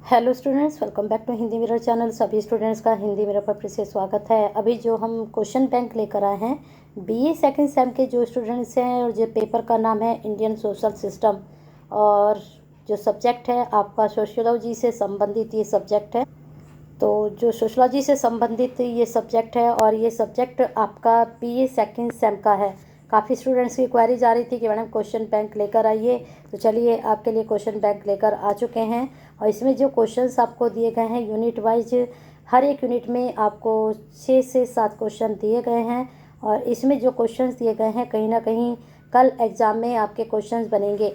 Hello students, welcome back to Hindi mirror channel. सभी students का Hindi mirror पर फिर से स्वागत है। अभी जो हम क्वेश्चन बैंक लेकर आए हैं बीए सेकंड सेम के जो स्टूडेंट्स हैं, और जो पेपर का नाम है इंडियन सोशल सिस्टम, और जो सब्जेक्ट है आपका सोशियोलॉजी से संबंधित ये सब्जेक्ट है। तो जो सोशलॉजी से संबंधित ये सब्जेक्ट है, और ये सब्जेक्ट आपका बीए सेकंड सेम का है। काफ़ी स्टूडेंट्स की क्वेरीज आ रही थी कि मैडम क्वेश्चन बैंक लेकर आइए, तो चलिए आपके लिए क्वेश्चन बैंक लेकर आ चुके हैं। और इसमें जो क्वेश्चंस आपको दिए गए हैं यूनिट वाइज, हर एक यूनिट में आपको 6 से 7 क्वेश्चन दिए गए हैं। और इसमें जो क्वेश्चंस दिए गए हैं कहीं ना कहीं कल एग्ज़ाम में आपके क्वेश्चंस बनेंगे।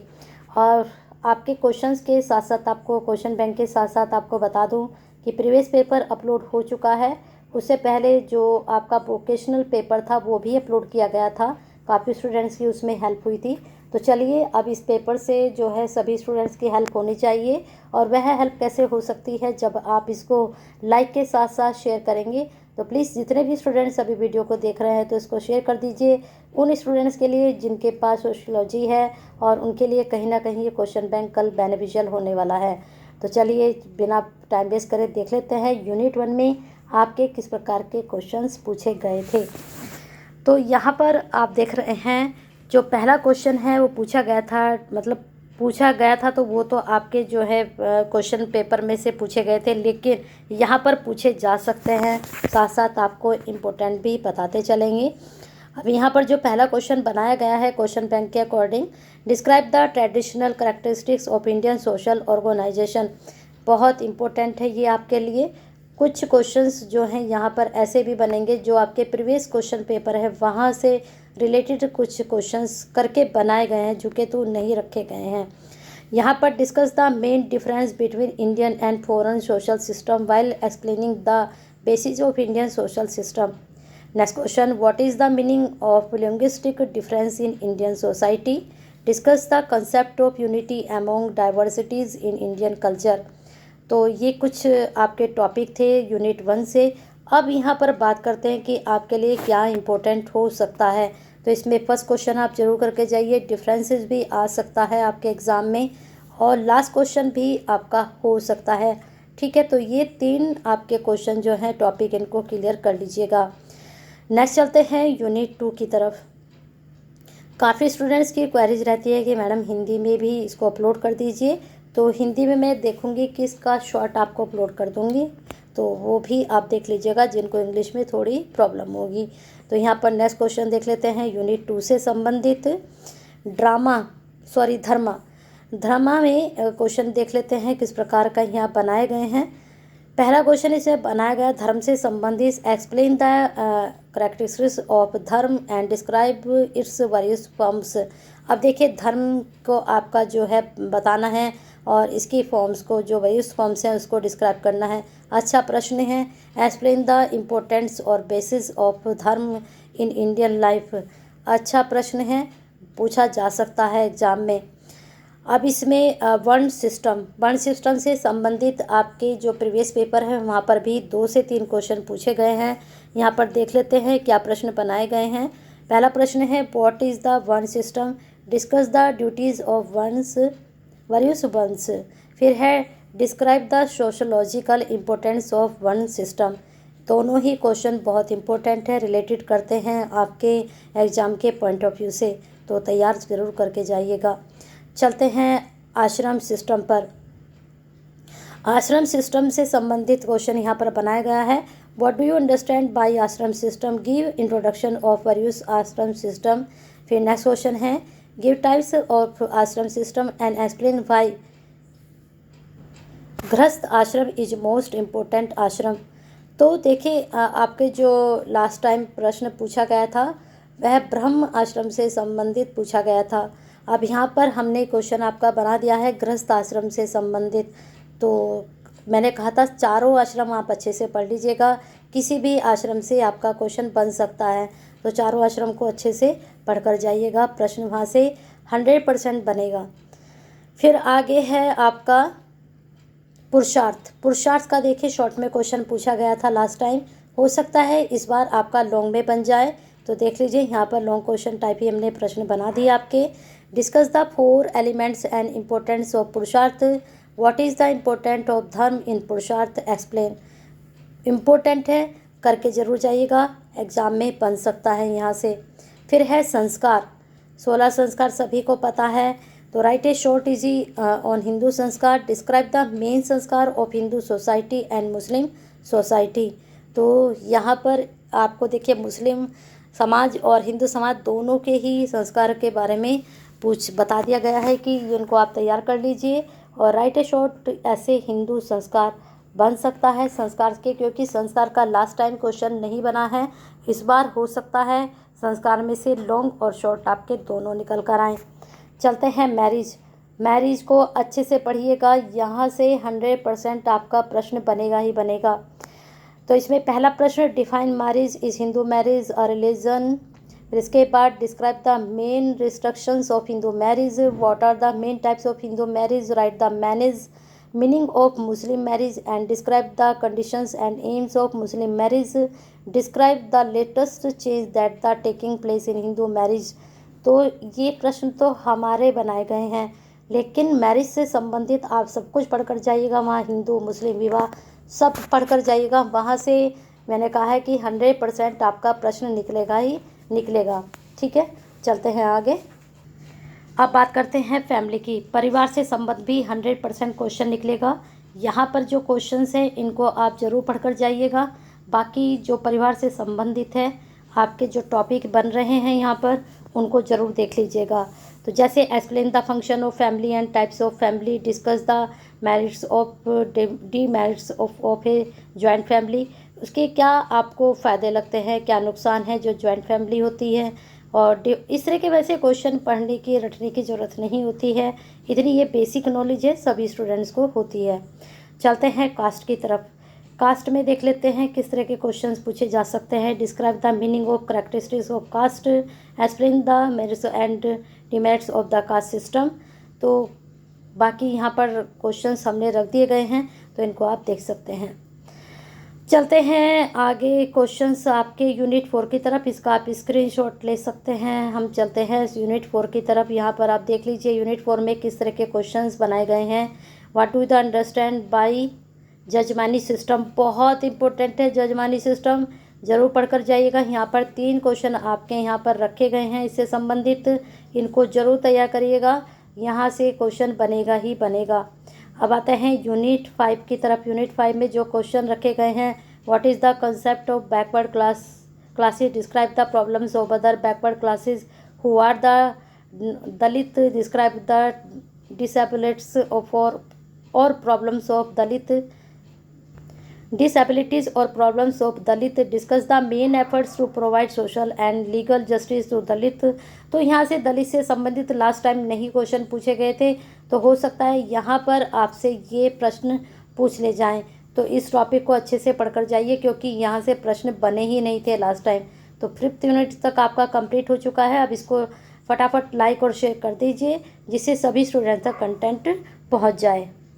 और आपके क्वेश्चंस के साथ साथ आपको क्वेश्चन बैंक के साथ साथ आपको बता दूं कि प्रीवियस पेपर अपलोड हो चुका है। उससे पहले जो आपका वोकेशनल पेपर था वो भी अपलोड किया गया था। काफ़ी स्टूडेंट्स की उसमें हेल्प हुई थी। तो चलिए अब इस पेपर से जो है सभी स्टूडेंट्स की हेल्प होनी चाहिए। और वह हेल्प कैसे हो सकती है, जब आप इसको लाइक के साथ साथ शेयर करेंगे। तो प्लीज़ जितने भी स्टूडेंट्स अभी वीडियो को देख रहे हैं तो इसको शेयर कर दीजिए उन स्टूडेंट्स के लिए जिनके पास सोशियोलॉजी है, और उनके लिए कहीं ना कहीं ये क्वेश्चन बैंक कल बेनिफिशियल होने वाला है। तो चलिए बिना टाइम वेस्ट करे देख लेते हैं यूनिट 1 में आपके किस प्रकार के क्वेश्चंस पूछे गए थे। तो यहाँ पर आप देख रहे हैं जो पहला क्वेश्चन है वो पूछा गया था, मतलब पूछा गया था तो वो तो आपके जो है क्वेश्चन पेपर में से पूछे गए थे, लेकिन यहाँ पर पूछे जा सकते हैं, साथ साथ आपको इम्पोर्टेंट भी बताते चलेंगे। अब यहाँ पर जो पहला क्वेश्चन बनाया गया है क्वेश्चन बैंक के according, describe the traditional characteristics of Indian social organisation. बहुत इम्पोर्टेंट है ये आपके लिए। कुछ क्वेश्चंस जो हैं यहाँ पर ऐसे भी बनेंगे जो आपके प्रीवियस क्वेश्चन पेपर है वहाँ से रिलेटेड कुछ क्वेश्चंस करके बनाए गए हैं, जो कि तो नहीं रखे गए हैं। यहाँ पर discuss the main difference between Indian and foreign social system while explaining the basis of Indian social system. Next question, what is the meaning of linguistic difference in Indian society. Discuss the concept of unity among diversities in Indian culture. तो ये कुछ आपके topic थे unit 1 से। अब यहाँ पर बात करते हैं कि आपके लिए क्या इम्पोर्टेंट हो सकता है। तो इसमें फर्स्ट क्वेश्चन आप जरूर करके जाइए, डिफरेंसेस भी आ सकता है आपके एग्ज़ाम में, और लास्ट क्वेश्चन भी आपका हो सकता है। ठीक है, तो ये 3 आपके क्वेश्चन जो हैं टॉपिक, इनको क्लियर कर लीजिएगा। नेक्स्ट चलते हैं यूनिट 2 की तरफ। काफ़ी स्टूडेंट्स की क्वेरीज रहती है कि मैडम हिंदी में भी इसको अपलोड कर दीजिए। तो हिंदी में मैं देखूंगी कि इसका शॉर्ट आपको अपलोड कर दूंगी, तो वो भी आप देख लीजिएगा जिनको इंग्लिश में थोड़ी प्रॉब्लम होगी। तो यहाँ पर नेक्स्ट क्वेश्चन देख लेते हैं यूनिट 2 से संबंधित। धर्मा में क्वेश्चन देख लेते हैं किस प्रकार का यहाँ बनाए गए हैं। पहला क्वेश्चन इसमें बनाया गया, धर्म से संबंधित एक्सप्लेन द करेक्टरिस्टिक्स ऑफ धर्म and describe its various forms. अब देखिए धर्म को आपका जो है बताना है, और इसकी फॉर्म्स को, जो वेरियस फॉर्म्स हैं उसको डिस्क्राइब करना है। अच्छा प्रश्न है, एक्सप्लेन द इम्पोर्टेंस और basis of dharma in Indian life. अच्छा प्रश्न है, पूछा जा सकता है एग्जाम में। अब इसमें वर्ण सिस्टम से संबंधित आपके जो प्रीवियस पेपर है वहाँ पर भी 2 से 3 क्वेश्चन पूछे गए हैं। यहाँ पर देख लेते हैं क्या प्रश्न बनाए गए हैं। पहला प्रश्न है, व्हाट इज़ द वर्ण system, discuss the duties of various वंश। फिर है, describe the sociological importance of वर्ण सिस्टम। दोनों ही क्वेश्चन बहुत इंपॉर्टेंट है, रिलेटेड करते हैं आपके एग्ज़ाम के पॉइंट ऑफ व्यू से, तो तैयार ज़रूर करके जाइएगा। चलते हैं आश्रम सिस्टम पर। आश्रम सिस्टम से संबंधित क्वेश्चन यहाँ पर बनाया गया है। What do you understand by ashram system, give introduction of various ashram system. फिर नेक्स्ट क्वेश्चन है, give types of ashram system and explain why grihastha ashram is most important आश्रम। तो देखिए आपके जो लास्ट टाइम प्रश्न पूछा गया था वह ब्रह्म आश्रम से संबंधित पूछा गया था। अब यहाँ पर हमने क्वेश्चन आपका बना दिया है गृहस्थ आश्रम से संबंधित। तो मैंने कहा था चारों आश्रम आप अच्छे से पढ़ लीजिएगा, किसी भी आश्रम से आपका क्वेश्चन बन सकता है। तो चारों आश्रम को अच्छे से पढ़ कर जाइएगा, प्रश्न वहाँ से 100% बनेगा। फिर आगे है आपका पुरुषार्थ का देखिए शॉर्ट में क्वेश्चन पूछा गया था लास्ट टाइम, हो सकता है इस बार आपका लॉन्ग में बन जाए। तो देख लीजिए यहाँ पर लॉन्ग क्वेश्चन टाइप ही हमने प्रश्न बना दिए आपके। Discuss the 4 elements and importance of purushartha. What is the important of dharma in पुरुषार्थ एक्सप्लेन। इम्पोर्टेंट है, करके ज़रूर जाइएगा, एग्ज़ाम में बन सकता है यहाँ से। फिर है संस्कार, 16 संस्कार सभी को पता है, तो right A short easy on Hindu संस्कार, डिस्क्राइब द मेन संस्कार of Hindu society and Muslim society. तो यहाँ पर आपको देखिए मुस्लिम समाज और हिंदू समाज दोनों के ही संस्कार के बारे में बता दिया गया है कि इनको आप तैयार कर लीजिए। और राइट ए शॉर्ट ऐसे हिंदू संस्कार बन सकता है संस्कार के, क्योंकि संस्कार का लास्ट टाइम क्वेश्चन नहीं बना है, इस बार हो सकता है संस्कार में से लॉन्ग और शॉर्ट आपके दोनों निकल कर आएँ। चलते हैं मैरिज को अच्छे से पढ़िएगा, यहाँ से 100% आपका प्रश्न बनेगा ही बनेगा। तो इसमें पहला प्रश्न, define marriage, is Hindu marriage a religion. फिर इसके बाद describe the main restrictions of Hindu marriage, what are the main types of Hindu marriage, write the manage meaning of Muslim marriage and describe the conditions and aims of Muslim marriage, describe the latest change that the taking place in Hindu marriage. तो ये प्रश्न तो हमारे बनाए गए हैं, लेकिन marriage से संबंधित आप सब कुछ पढ़कर जाइएगा, वहाँ हिंदू मुस्लिम विवाह सब पढ़कर जाइएगा, वहाँ से मैंने कहा है कि 100% आपका प्रश्न निकलेगा ही निकलेगा। ठीक है, चलते हैं आगे। अब बात करते हैं फैमिली की। परिवार से संबंध भी 100% क्वेश्चन निकलेगा। यहाँ पर जो क्वेश्चंस हैं इनको आप ज़रूर पढ़कर जाइएगा। बाकी जो परिवार से संबंधित है आपके जो टॉपिक बन रहे हैं यहाँ पर उनको ज़रूर देख लीजिएगा। तो जैसे explain the function of family and types of family, discuss the merits of demerits of a joint family, उसके क्या आपको फ़ायदे लगते हैं, क्या नुकसान है जो जॉइंट फैमिली होती है। और इस तरह के वैसे क्वेश्चन पढ़ने की रटने की ज़रूरत नहीं होती है, इतनी ये बेसिक नॉलेज है सभी स्टूडेंट्स को होती है। चलते हैं कास्ट की तरफ। कास्ट में देख लेते हैं किस तरह के क्वेश्चंस पूछे जा सकते हैं। Describe the meaning of characteristics of caste, explain the merits and demerits of the caste system. तो बाकी यहाँ पर क्वेश्चंस हमने रख दिए गए हैं, तो इनको आप देख सकते हैं। चलते हैं आगे क्वेश्चंस आपके यूनिट 4 की तरफ, इसका आप स्क्रीनशॉट ले सकते हैं। हम चलते हैं यूनिट 4 की तरफ, यहाँ पर आप देख लीजिए यूनिट 4 में किस तरह के क्वेश्चंस बनाए गए हैं। What do the understand by jajmani system, बहुत इंपॉर्टेंट है जजमानी सिस्टम, ज़रूर पढ़कर जाइएगा। यहाँ पर 3 क्वेश्चन आपके यहाँ पर रखे गए हैं इससे संबंधित, इनको ज़रूर तैयार करिएगा, यहाँ से क्वेश्चन बनेगा ही बनेगा। अब आते हैं यूनिट 5 की तरफ। यूनिट 5 में जो क्वेश्चन रखे गए हैं, what is the concept of backward classes, describe the problems of other backward classes, who are the Dalit, describe the disabilities of or problems of Dalit, disabilities or problems of Dalit, discuss the main efforts to provide social and legal justice to Dalit। तो यहाँ से दलित से संबंधित last time नहीं question पूछे गए थे, तो हो सकता है यहाँ पर आपसे ये प्रश्न पूछ ले जाएं, तो इस टॉपिक को अच्छे से पढ़कर जाइए, क्योंकि यहाँ से प्रश्न बने ही नहीं थे लास्ट टाइम। तो 5th यूनिट तक आपका कंप्लीट हो चुका है। अब इसको फटाफट लाइक और शेयर कर दीजिए, जिससे सभी स्टूडेंट तक कंटेंट पहुँच जाए।